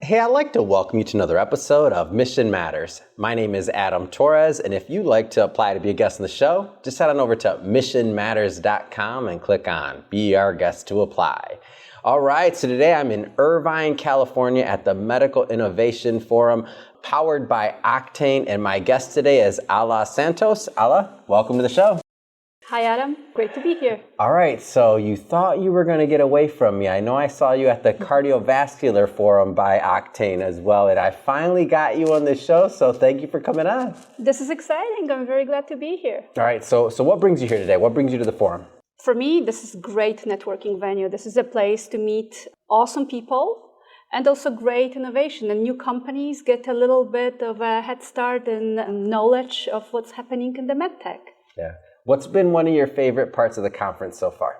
Hey, I'd like to welcome you to another episode of Mission Matters. My name is Adam Torres, and if you'd like to apply to be a guest on the show, just head on over to missionmatters.com and click on Be Our Guest to apply. All right, so today I'm in Irvine, California at the Medical Innovation Forum powered by Octane, and my guest today is Santos. Welcome to the show. Hi, Adam. Great to be here. All right, so you thought you were going to get away from me. I know I saw you at the Cardiovascular Forum by Octane as well, and I finally got you on the show, so thank you for coming on. This is exciting. I'm very glad to be here. All right, so what brings you here today? What brings you to the forum? For me, this is a great networking venue. This is a place to meet awesome people and also great innovation. And new companies get a little bit of a head start and knowledge of what's happening in the medtech. Yeah. What's been one of your favorite parts of the conference so far?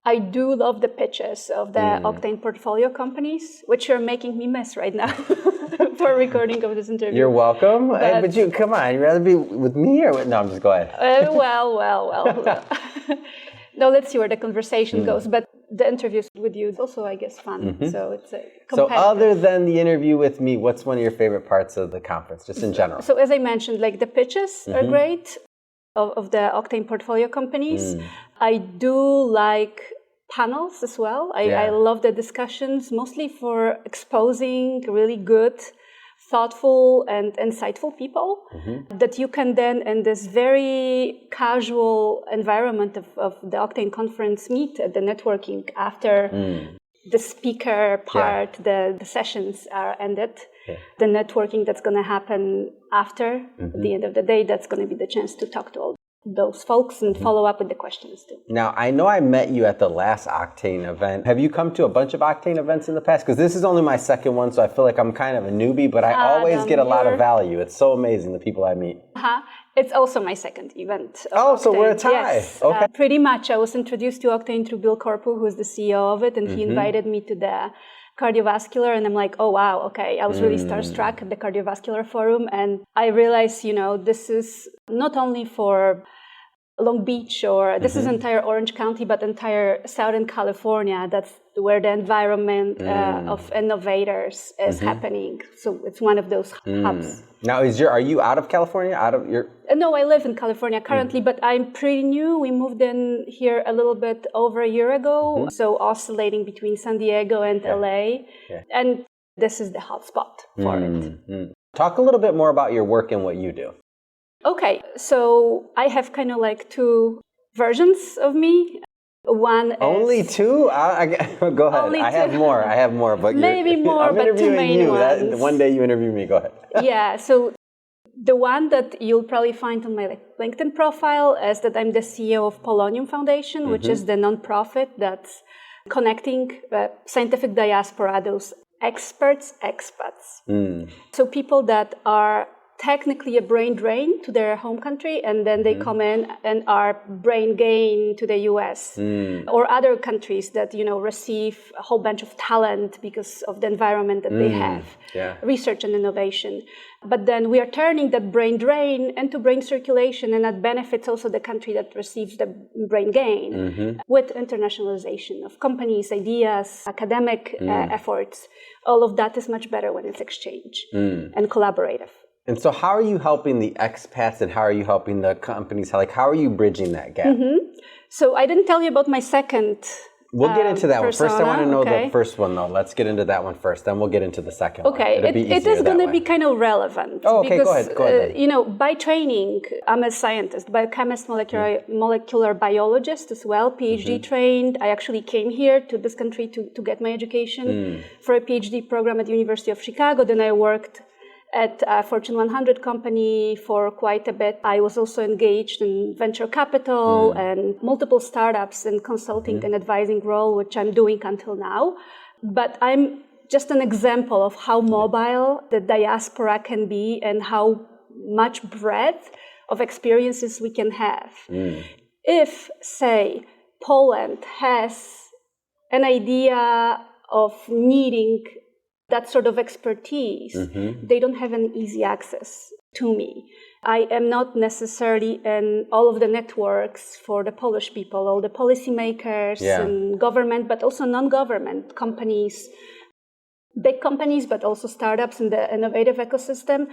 I do love the pitches of the Octane portfolio companies, which you're making me miss right now for recording of this interview. You're welcome. But you, come on, you'd rather be with me or with... No, I'm just go ahead. Well. No, let's see where the conversation goes. But the interviews with you is also, I guess, fun. So it's a competitive. So other than the interview with me, what's one of your favorite parts of the conference, just in general? So as I mentioned, like the pitches are great of the Octane portfolio companies. I do like panels as well. I love the discussions, mostly for exposing really good, thoughtful and insightful people that you can then, in this very casual environment of the Octane conference, meet at the networking after the speaker part, the sessions are ended. The networking that's going to happen after, at the end of the day, that's going to be the chance to talk to all those folks and follow up with the questions too. Now, I know I met you at the last Octane event. Have you come to a bunch of Octane events in the past? Because this is only my second one, so I feel like I'm kind of a newbie, but I always get a lot of value. It's so amazing, the people I meet. It's also my second event. Oh, so we're a tie. Yes, okay. Pretty much. I was introduced to Octane through Bill Corpu, who's the CEO of it, and he invited me to the cardiovascular, and I'm like, oh wow, okay. I was really starstruck at the cardiovascular forum, and I realized, this is not only for Long Beach or this is entire Orange County, but entire Southern California. That's where the environment of innovators is happening. So it's one of those hubs. Now, are you out of California? No, I live in California currently, but I'm pretty new. We moved in here a little bit over a year ago, so oscillating between San Diego and LA, and this is the hotspot for it. Talk a little bit more about your work and what you do. Okay, so I have kind of like two versions of me. One is... Only two? Go ahead. Only I have more. But maybe more, I'm but two main ones. One day you interview me. Go ahead. Yeah, so the one that you'll probably find on my LinkedIn profile is that I'm the CEO of Polonium Foundation, which is the nonprofit that's connecting scientific diaspora, those expats. So people that are technically a brain drain to their home country, and then they come in and are brain gain to the US or other countries that, receive a whole bunch of talent because of the environment that they have, research and innovation. But then we are turning that brain drain into brain circulation, and that benefits also the country that receives the brain gain with internationalization of companies, ideas, academic efforts. All of that is much better when it's exchange and collaborative. And so how are you helping the expats and how are you helping the companies? How are you bridging that gap? So I didn't tell you about my second We'll get into that persona. one. First, I want to know the first one, though. Let's get into that one first. Then we'll get into the second one. Okay, it is going to be kind of relevant. Oh, okay, because, go ahead. By training, I'm a scientist, biochemist, molecular biologist as well, PhD trained. I actually came here to this country to get my education for a PhD program at the University of Chicago. Then I worked at a Fortune 100 company for quite a bit. I was also engaged in venture capital and multiple startups in consulting and advising role, which I'm doing until now. But I'm just an example of how mobile the diaspora can be and how much breadth of experiences we can have. If, say, Poland has an idea of needing that sort of expertise, they don't have an easy access to me. I am not necessarily in all of the networks for the Polish people, all the policymakers and government, but also non-government companies. big companies, but also startups in the innovative ecosystem.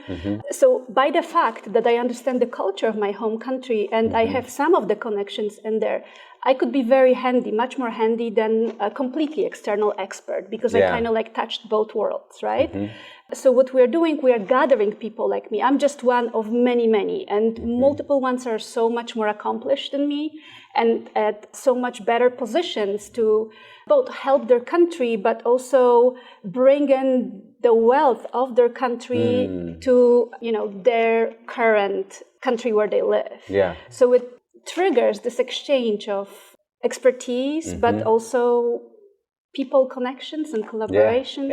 So by the fact that I understand the culture of my home country and I have some of the connections in there, I could be very handy, much more handy than a completely external expert, because I kind of like touched both worlds, right? So what we're doing, we are gathering people like me. I'm just one of many, many, and multiple ones are so much more accomplished than me and at so much better positions to both help their country, but also bring in the wealth of their country to, their current country where they live. So it triggers this exchange of expertise, but also people connections and collaboration,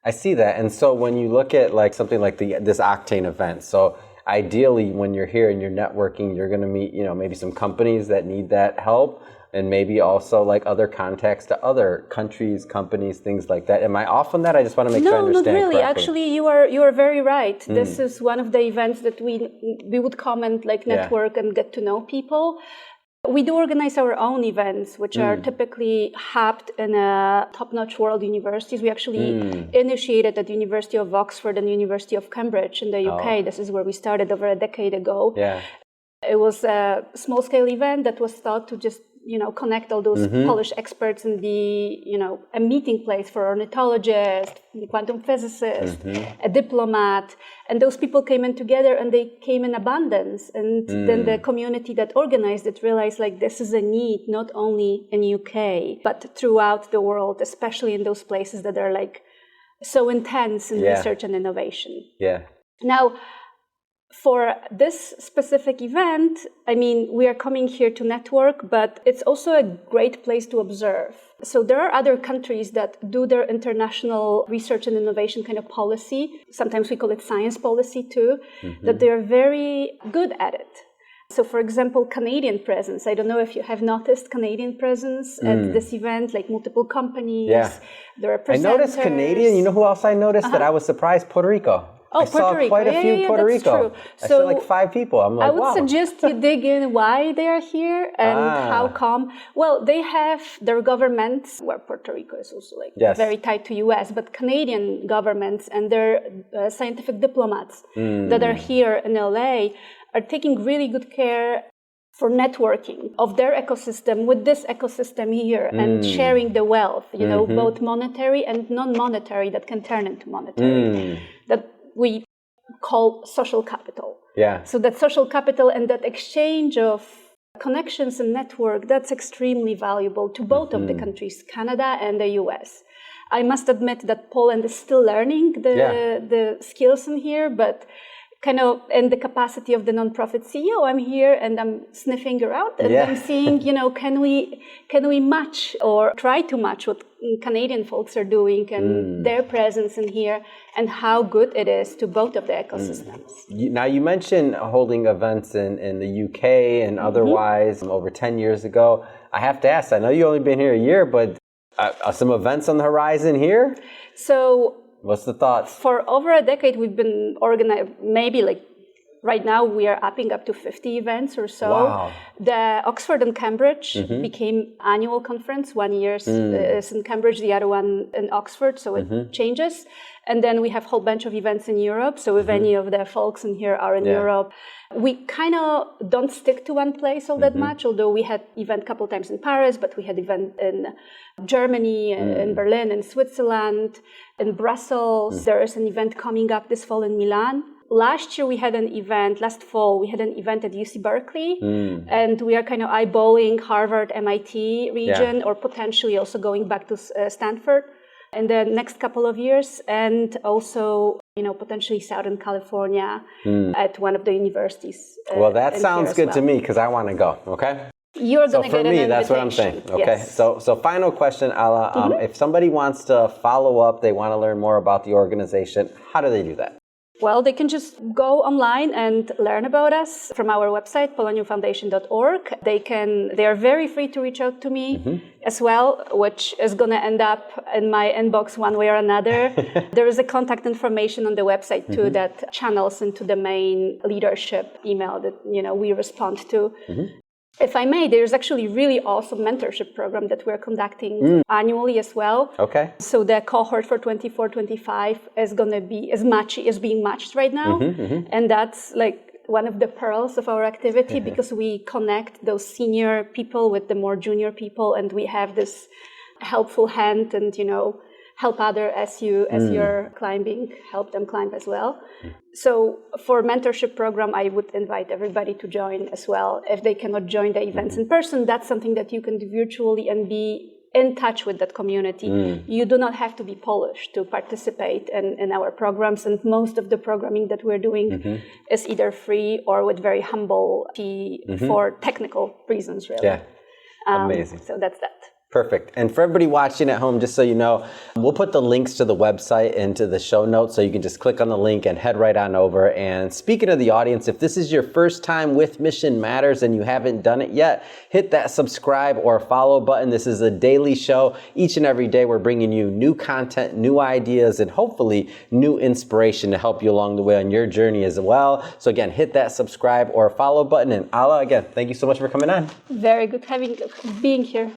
I see that. And so when you look at like something like this Octane event, so ideally when you're here and you're networking, you're going to meet, maybe some companies that need that help, and maybe also like other contacts to other countries, companies, things like that. Am I off on that? I just want to make sure I understand not really. correctly. Actually, you are very right. This is one of the events that we would comment, like network and get to know people. We do organize our own events, which are typically hubbed in top-notch world universities. We actually initiated at the University of Oxford and the University of Cambridge in the UK. This is where we started over a decade ago. It was a small-scale event that was thought to just connect all those Polish experts and be, a meeting place for ornithologists, quantum physicists, a diplomat. And those people came in together and they came in abundance. And then the community that organized it realized like this is a need, not only in UK, but throughout the world, especially in those places that are like so intense in research and innovation. Now, for this specific event, we are coming here to network, but it's also a great place to observe. So there are other countries that do their international research and innovation kind of policy. Sometimes we call it science policy too, that they're very good at it. So for example, Canadian presence. I don't know if you have noticed Canadian presence at this event, like multiple companies. There are presenters. I noticed Canadian. You know who else I noticed that I was surprised? Puerto Rico. I saw quite a few Puerto Rico. I saw like 5 people. I'm like, I would suggest you dig in why they are here and how come. Well, they have their governments, where Puerto Rico is also like very tied to US, but Canadian governments and their scientific diplomats that are here in LA are taking really good care for networking of their ecosystem with this ecosystem here and sharing the wealth, both monetary and non-monetary that can turn into monetary. That we call social capital. So that social capital and that exchange of connections and network, that's extremely valuable to both of the countries, Canada and the US. I must admit that Poland is still learning the skills in here, but kind of in the capacity of the nonprofit CEO, I'm here and I'm sniffing around and I'm seeing, can we match or try to match what Canadian folks are doing and their presence in here and how good it is to both of the ecosystems. Now you mentioned holding events in the UK and otherwise over 10 years ago. I have to ask, I know you've only been here a year, but are some events on the horizon here? So what's the thoughts? For over a decade, we've been organized, maybe like right now we are upping up to 50 events or so. Wow. The Oxford and Cambridge became annual conference. 1 year is in Cambridge, the other one in Oxford, so it changes. And then we have a whole bunch of events in Europe. So if any of the folks in here are in Europe, we kind of don't stick to one place all that much, although we had event a couple times in Paris, but we had event in Germany, in Berlin, in Switzerland, in Brussels. There is an event coming up this fall in Milan. Last year, last fall, we had an event at UC Berkeley, and we are kind of eyeballing Harvard, MIT region, or potentially also going back to Stanford in the next couple of years, and also, potentially Southern California at one of the universities. Well, that sounds good to me because I want to go, okay? You're going to get an invitation. So for me, that's what I'm saying. Okay. Yes. So final question, Ala. If somebody wants to follow up, they want to learn more about the organization, how do they do that? Well, they can just go online and learn about us from our website, poloniumfoundation.org. They are very free to reach out to me as well, which is going to end up in my inbox one way or another. There is a contact information on the website too that channels into the main leadership email that, we respond to. If I may, there's actually really awesome mentorship program that we're conducting annually as well. Okay. So the cohort for 24-25 is going to be is being matched right now. And that's like one of the pearls of our activity because we connect those senior people with the more junior people, and we have this helpful hand and, help other as you're climbing, help them climb as well. So for mentorship program, I would invite everybody to join as well. If they cannot join the events in person, that's something that you can do virtually and be in touch with that community. You do not have to be Polish to participate in our programs, and most of the programming that we're doing is either free or with very humble fee for technical reasons, really. Yeah, amazing. So that's that. Perfect. And for everybody watching at home, just so you know, we'll put the links to the website into the show notes, so you can just click on the link and head right on over. And speaking of the audience, if this is your first time with Mission Matters and you haven't done it yet, hit that subscribe or follow button. This is a daily show. Each and every day, we're bringing you new content, new ideas, and hopefully new inspiration to help you along the way on your journey as well. So again, hit that subscribe or follow button. And Alla, again, thank you so much for coming on. Very good being here.